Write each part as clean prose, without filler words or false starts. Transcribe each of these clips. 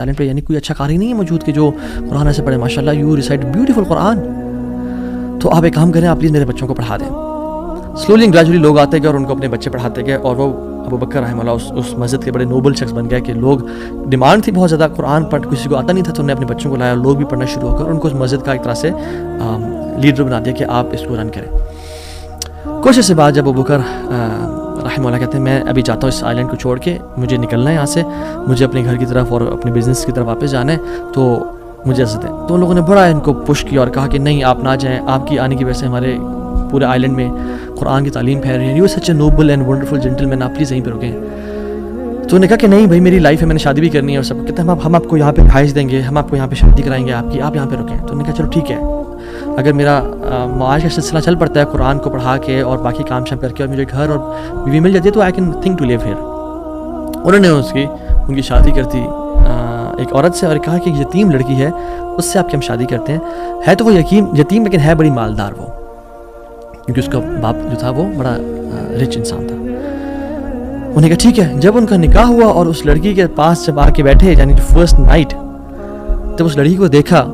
Talent پہ یعنی کوئی اچھا قاری نہیں ہے موجود کہ جو قرآن ایسے پڑھے ماشاءاللہ یو ریسائٹ بیوٹیفل قرآن. تو آپ ایک کام کریں, آپ پلیز میرے بچوں کو پڑھا دیں. سلولی اینڈ گریجولی لوگ آتے گئے اور ان کو اپنے بچے پڑھاتے گئے, اور وہ ابو بکر رحمہ اللہ اس مسجد کے بڑے نوبل شخص بن گئے کہ لوگ ڈیمانڈ تھی بہت زیادہ, قرآن پڑھ کسی کو آتا نہیں تھا, تو انہوں نے اپنے بچوں کو لایا اور لوگ بھی پڑھنا شروع ہو گئے اور ان کو اس مسجد کا ایک طرح سے لیڈر بنا دیا کہ آپ اس کو رن کریں. کچھ عرصے بعد جب ابو بکر رحمہ اللہ کہتے ہیں میں ابھی چاہتا ہوں اس آئلینڈ کو چھوڑ کے مجھے نکلنا ہے یہاں سے, مجھے اپنے گھر کی طرف اور اپنے بزنس کی طرف واپس جانا ہے, تو مجھے اجازت دیں. تو ان لوگوں نے بڑا ان کو پش کیا اور کہا کہ نہیں آپ نہ جائیں, آپ کی آنے کی وجہ سے ہمارے پورے آئلینڈ میں قرآن کی تعلیم پھیل رہی ہے, you such a noble and wonderful gentleman, آپ پلیز یہیں پہ رکیں. تو انہوں نے کہا کہ نہیں بھائی میری لائف ہے, میں نے شادی بھی کرنی ہے, اور سب کہتے ہیں ہم آپ کو یہاں پہ رہائش دیں گے, ہم آپ کو یہاں پہ شادی کرائیں گے آپ کی, آپ یہاں پہ رکیں. تو انہوں نے کہا چلو ٹھیک ہے, اگر میرا معاش کا سلسلہ چل پڑتا ہے قرآن کو پڑھا کے اور باقی کام شام کر کے اور مجھے گھر اور بیوی مل جاتی ہے تو I can think to leave here. انہوں نے ان کی شادی کر دی ایک عورت سے اور کہا کہ یتیم لڑکی ہے اس سے آپ کی ہم شادی کرتے ہیں. ہے تو وہ یتیم لیکن ہے بڑی مالدار وہ, کیونکہ اس کا باپ جو تھا وہ بڑا رچ انسان تھا. انہوں نے کہا ٹھیک ہے. جب ان کا نکاح ہوا اور اس لڑکی کے پاس جب آ کے بیٹھے یعنی فرسٹ نائٹ, جب اس لڑکی کو دیکھا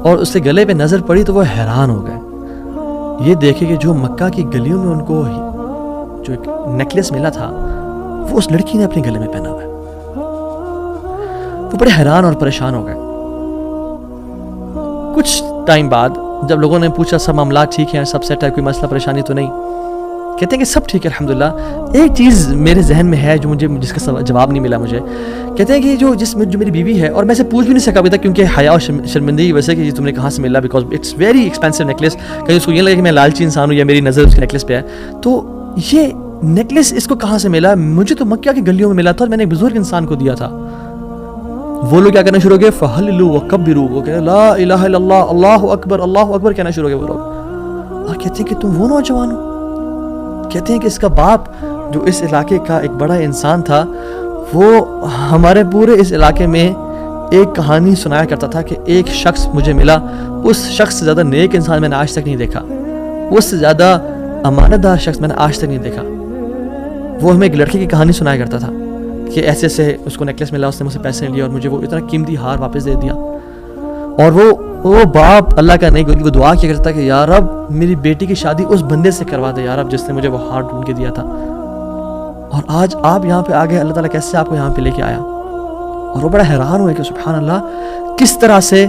اور اس کے گلے پہ نظر پڑی تو وہ حیران ہو گئے. یہ دیکھے کہ جو مکہ کی گلیوں میں ان کو جو ایک نیکلیس ملا تھا وہ اس لڑکی نے اپنے گلے میں پہنا ہوا ہے. وہ بڑے حیران اور پریشان ہو گئے. کچھ ٹائم بعد جب لوگوں نے پوچھا سب معاملات ٹھیک ہیں, سب سیٹ ہے, کوئی مسئلہ پریشانی تو نہیں, کہتے ہیں کہ سب ٹھیک ہے الحمدللہ. ایک چیز میرے ذہن میں ہے جو جس کا جواب نہیں ملا مجھے. کہتے ہیں کہ جو میری بیوی ہے, اور میں سے پوچھ بھی نہیں سکا ابھی تک کیونکہ حیا اور شرمندگی کی وجہ سے کہ تم نے کہاں سے ملا, because it's very expensive necklace. کہیں اس کو یہ لگے کہ میں لالچی انسان ہوں یا میری نظر اس کے نیکلیس پہ ہے, تو یہ نیکلیس اس کو کہاں سے ملا؟ مجھے تو مکہ کی گلیوں میں ملا تھا اور میں نے ایک بزرگ انسان کو دیا تھا. وہ لوگ کیا کرنا شروع ہو گئے, فہللوا وکبروا, وہ کہتے لا الہ الا اللہ, اللہ اکبر کہنا شروع ہو گئے وہ لوگ. اور کہتے ہیں کہ تم وہ نوجوان ہو. کہتے ہیں کہ اس کا باپ جو اس علاقے کا ایک بڑا انسان تھا, وہ ہمارے پورے اس علاقے میں ایک کہانی سنایا کرتا تھا کہ ایک شخص مجھے ملا, اس شخص سے زیادہ نیک انسان میں نے آج تک نہیں دیکھا, اس سے زیادہ امانت دار شخص میں نے آج تک نہیں دیکھا. وہ ہمیں ایک لڑکی کی کہانی سنایا کرتا تھا کہ ایسے ایسے اس کو نیکلیس ملا, اس نے مجھ سے پیسے لیے اور مجھے وہ اتنا قیمتی ہار واپس دے دیا. اور وہ باپ اللہ کا نہیں, کیونکہ وہ دعا کیا کرتا کہ یا رب میری بیٹی کی شادی اس بندے سے کروا دے یا رب جس نے مجھے وہ ہار ڈھونڈ کے دیا تھا. اور آج آپ یہاں پہ آ گئے, اللہ تعالیٰ کیسے آپ کو یہاں پہ لے کے آیا. اور وہ بڑا حیران ہوئے کہ سبحان اللہ کس طرح سے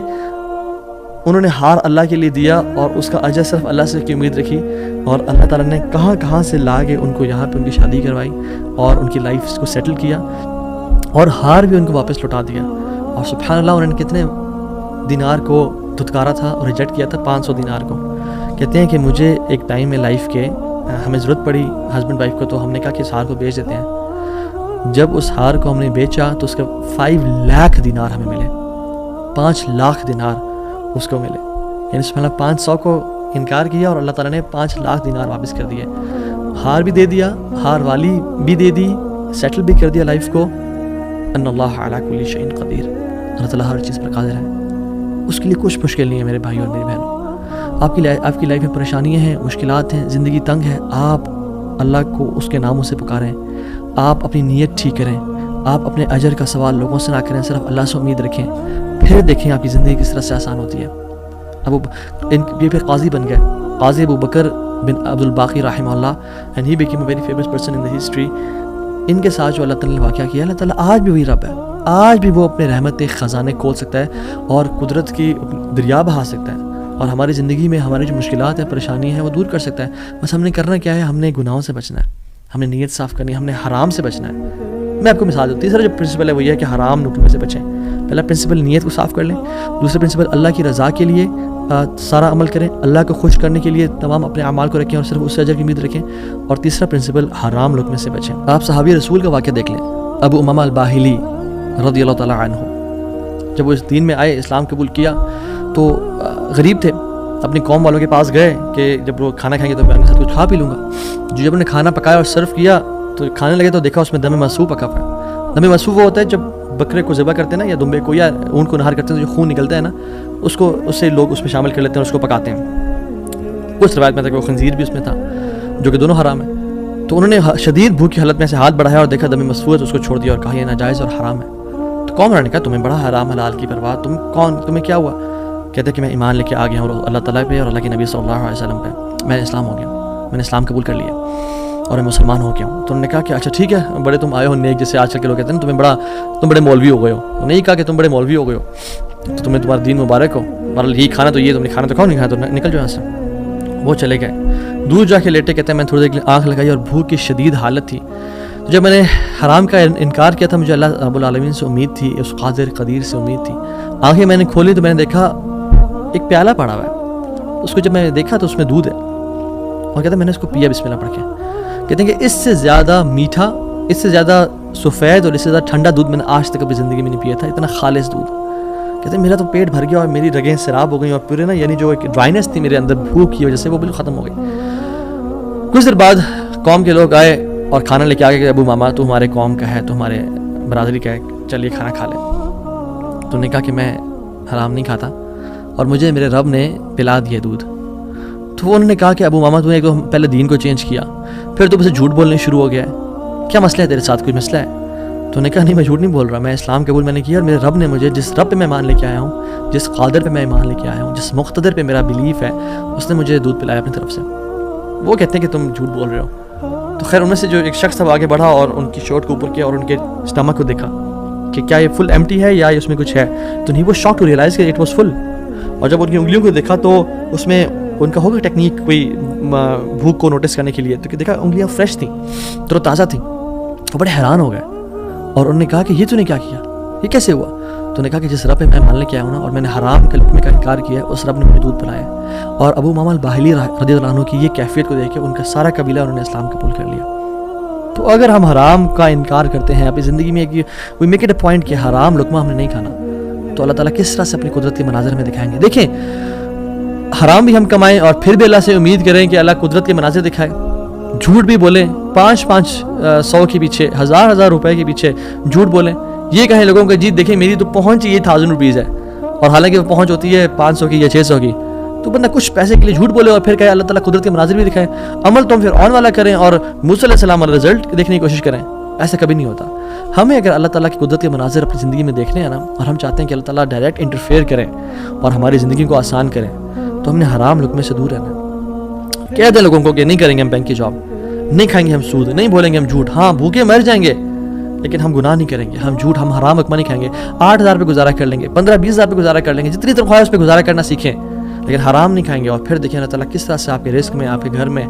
انہوں نے ہار اللہ کے لیے دیا اور اس کا اجر صرف اللہ سے کی امید رکھی, اور اللہ تعالیٰ نے کہاں سے لا کے ان کو یہاں پہ ان کی شادی کروائی اور ان کی لائف کو سیٹل کیا, اور ہار بھی ان کو واپس لوٹا دیا. اور سبحان اللہ انہوں نے کتنے دینار کو دھتکارا تھا اور ریجیکٹ کیا تھا, 500 دینار کو. کہتے ہیں کہ مجھے ایک ٹائم میں لائف کے ہمیں ضرورت پڑی ہسبینڈ وائف کو, تو ہم نے کہا کہ اس ہار کو بیچ دیتے ہیں. جب اس ہار کو ہم نے بیچا تو اس کا 5 لاکھ دینار ہمیں ملے, 5 لاکھ دینار اس کو ملے. یعنی سبحان اللہ 500 کو انکار کیا اور اللہ تعالیٰ نے 5 لاکھ دینار واپس کر دیے. ہار بھی دے دیا, ہار والی بھی دے دی, سیٹل بھی کر دیا لائف کو. ان اللہ علی کل شیء قدیر, اللہ تعالیٰ ہر چیز پر قادر ہے, اس کے لیے کچھ مشکل نہیں ہے میرے بھائی اور میری بہنوں. آپ کی لائف میں پریشانیاں ہیں, مشکلات ہیں, زندگی تنگ ہے, آپ اللہ کو اس کے ناموں سے پکاریں, آپ اپنی نیت ٹھیک کریں, آپ اپنے اجر کا سوال لوگوں سے نہ کریں, صرف اللہ سے امید رکھیں, پھر دیکھیں آپ کی زندگی کس طرح سے آسان ہوتی ہے. یہ پھر قاضی بن گئے, قاضی ابو بکر بن عبد الباقی رحمہ اللہ, and he became a very famous person in the history. ان کے ساتھ جو اللہ تعالیٰ نے واقعہ کیا, اللہ تعالیٰ آج بھی وہی رب ہے, آج بھی وہ اپنے رحمت کے خزانے کھول سکتا ہے اور قدرت کی دریا بہا سکتا ہے, اور ہماری زندگی میں ہماری جو مشکلات ہیں, پریشانی ہیں, وہ دور کر سکتا ہے. بس ہم نے کرنا کیا ہے, ہم نے گناہوں سے بچنا ہے, ہم نے نیت صاف کرنی ہے, ہم نے حرام سے بچنا ہے. میں آپ کو مثال دوں, تیسرا جو پرنسپل ہے وہ یہ ہے کہ حرام نوٹوں سے بچیں. پہلا پرنسپل نیت کو صاف کر لیں, دوسرا پرنسپل اللہ کی رضا کے لیے سارا عمل کریں, اللہ کو خوش کرنے کے لیے تمام اپنے اعمال کو رکھیں اور صرف اس سے اجر کی امید رکھیں, اور تیسرا پرنسپل حرام لقمے سے بچیں. آپ صحابی رسول کا واقعہ دیکھ لیں, ابو امامہ الباہلی رضی اللہ تعالیٰ عنہ, جب وہ اس دین میں آئے, اسلام قبول کیا, تو غریب تھے, اپنی قوم والوں کے پاس گئے کہ جب وہ کھانا کھائیں گے تو میں ان کے ساتھ کچھ کھا پی لوں گا. جب انہوں نے کھانا پکایا اور سرو کیا تو کھانے لگے تو دیکھا اس میں دم مسفوح پکا ہوا ہے. دم مسفوح وہ ہوتا ہے جب بکرے کو ذبح کرتے ہیں نا, یا دمبے کو یا اونٹ کو نہار کرتے ہیں تو جو خون نکلتا ہے نا, اس سے لوگ اس میں شامل کر لیتے ہیں اور اس کو پکاتے ہیں. کچھ روایت میں تھا کہ وہ خنزیر بھی اس میں تھا, جو کہ دونوں حرام ہیں. تو انہوں نے شدید بھوک کی حالت میں سے ہاتھ بڑھایا اور دیکھا دم مسفوح ہے تو اس کو چھوڑ دیا اور کہا یہ ناجائز اور حرام ہے. تو قوم والوں نے کہا تمہیں بڑا حرام حلال کی پرواہ، تم کون، تمہیں کیا ہوا؟ کہتے کہ میں ایمان لے کے آ گیا ہوں اللہ تعالیٰ پہ اور اللہ کے نبی صلی اللہ علیہ وسلم پہ، میں اسلام ہو گیا، میں نے اسلام قبول کر لیا اور میں مسلمان ہو گیا ہوں۔ تو انہوں نے کہا کہ اچھا ٹھیک ہے، بڑے تم آئے ہو نیک، جیسے آج کل کے لوگ کہتے ہیں تم بڑے مولوی ہو گئے ہو۔ انہوں نے نہیں کہا کہ تم بڑے مولوی ہو گئے ہو، تو تمہیں تمہارا دین مبارک ہو، مطلب یہی کھانا تو یہ تم نے کھانا تو کھاؤ، نہیں کھانا تو نکل جاؤ یہاں سے۔ وہ چلے گئے، دور جا کے لیٹے، کہتے ہیں میں تھوڑی دیر کے لیے آنکھ لگائی اور بھوک کی شدید حالت تھی۔ جب میں نے حرام کا انکار کیا تھا، مجھے اللہ رب العالمین سے امید تھی، اس قادر قدیر سے امید تھی۔ آنکھیں میں نے کھولی تو میں نے دیکھا ایک پیالہ پڑا ہوا ہے، اس کو جب میں نے دیکھا تو اس میں دودھ ہے، اور کہتے ہیں میں نے اس کو پیا بسم اللہ پڑھ کے۔ کہتے ہیں کہ اس سے زیادہ میٹھا، اس سے زیادہ سفید اور اس سے زیادہ ٹھنڈا دودھ میں نے آج تک اپنی زندگی میں نہیں پیا تھا، اتنا خالص دودھ۔ کہتے ہیں میرا تو پیٹ بھر گیا اور میری رگیں سیراب ہو گئیں، اور پورے نا یعنی جو ایک ڈرائنس تھی میرے اندر بھوک کی وجہ سے وہ بالکل ختم ہو گئی۔ کچھ دیر بعد قوم کے لوگ آئے اور کھانا لے کے آ گئے کہ ابو ماما تو ہمارے قوم کا ہے، تو ہمارے برادری کا ہے، چلیے کھانا کھا لیں۔ تو انہوں نے کہا کہ میں حرام نہیں کھاتا اور مجھے میرے رب نے پلا دیا دودھ۔ تو انہوں نے کہا کہ ابو ماما تو نے پہلے دین کو چینج کیا، پھر تو اسے جھوٹ بولنے شروع ہو گیا ہے، کیا مسئلہ ہے تیرے ساتھ، کوئی مسئلہ ہے؟ تو انہوں نے کہا نہیں میں جھوٹ نہیں بول رہا، میں اسلام قبول میں نے کیا، اور میرے رب نے مجھے جس رب پہ میں ایمان لے کے آیا ہوں، جس قادر پہ میں ایمان لے کے آیا ہوں، جس مقتدر پہ میرا بلیف ہے، اس نے مجھے دودھ پلایا اپنی طرف سے۔ وہ کہتے ہیں کہ تم جھوٹ بول رہے ہو۔ تو خیر ان میں سے جو ایک شخص تھا وہ آگے بڑھا اور ان کی شرٹ کو اوپر کیا اور ان کے اسٹمک کو دیکھا کہ کیا یہ فل ایمٹی ہے یا اس میں کچھ ہے، تو نہیں وہ شاک ٹو ریئلائز کہ اٹ واز فل۔ اور جب ان کی انگلیوں کو دیکھا تو اس میں ان کا ہوگا ٹیکنیک کوئی بھوک کو نوٹس کرنے کے لیے، تو دیکھا انگلیاں فریش تھیں، تر و تازہ تھیں۔ وہ بڑے حیران ہو گئے اور انہوں نے کہا کہ یہ تو نے کیا کیا، یہ کیسے ہوا؟ تو نے کہا کہ جس رب پہ میں مان لے کے آیا ہوں نا، اور میں نے حرام کے لقمے کا انکار کیا ہے، اس رب نے مجھے دودھ پلایا۔ اور ابو ماما الباہلی رضی اللہ عنہ کی یہ کیفیت کو دیکھ کے ان کا سارا قبیلہ انہوں نے اسلام قبول کر لیا۔ تو اگر ہم حرام کا انکار کرتے ہیں اپنی زندگی میں، we make it a point کہ حرام لقمہ ہم نے نہیں کھانا، تو اللہ تعالیٰ کس طرح سے اپنی قدرت کے مناظر میں دکھائیں گے۔ دیکھیں حرام بھی ہم کمائیں اور پھر بھی اللہ سے امید کریں کہ اللہ قدرت کے مناظر دکھائے، جھوٹ بھی بولیں، 500 کے پیچھے، 1000 روپے کے پیچھے جھوٹ بولیں، یہ کہیں لوگوں کو جی دیکھیں میری تو پہنچ یہ 1000 روپیز ہے، اور حالانکہ وہ پہنچ ہوتی ہے 500 کی یا 600 کی، تو بندہ کچھ پیسے کے لیے جھوٹ بولے اور پھر کہے اللہ تعالیٰ قدرت کے مناظر بھی دکھائے۔ عمل تو ہم پھر آن والا کریں اور موسیٰ علیہ السلام والا رزلٹ دیکھنے کی کوشش کریں، ایسا کبھی نہیں ہوتا۔ ہمیں اگر اللہ تعالیٰ کی قدرت کے مناظر اپنی زندگی میں دیکھنے ہیں نا، اور ہم چاہتے ہیں کہ اللہ تعالیٰ ڈائریکٹ انٹرفیئر کریں اور ہماری زندگی کو آسان کریں، تو ہم نے حرام لقمے سے دور رہنا۔ کہہ دیں لوگوں کو کہ نہیں کریں گے ہم بینک کی جاب، نہیں کھائیں گے ہم سود، نہیں بولیں گے ہم جھوٹ، ہاں بھوکے مر جائیں گے لیکن ہم گناہ نہیں کریں گے، ہم جھوٹ، ہم حرام لقمہ نہیں کھائیں گے، 8000 پہ گزارا کر لیں گے، 15-20 ہزار پہ گزارا کر لیں گے، جتنی تنخواہ ہے اس پہ گزارا کرنا سیکھیں، لیکن حرام نہیں کھائیں گے۔ اور پھر دیکھیں اللہ تعالیٰ کس طرح سے آپ کے رزق میں، آپ کے گھر میں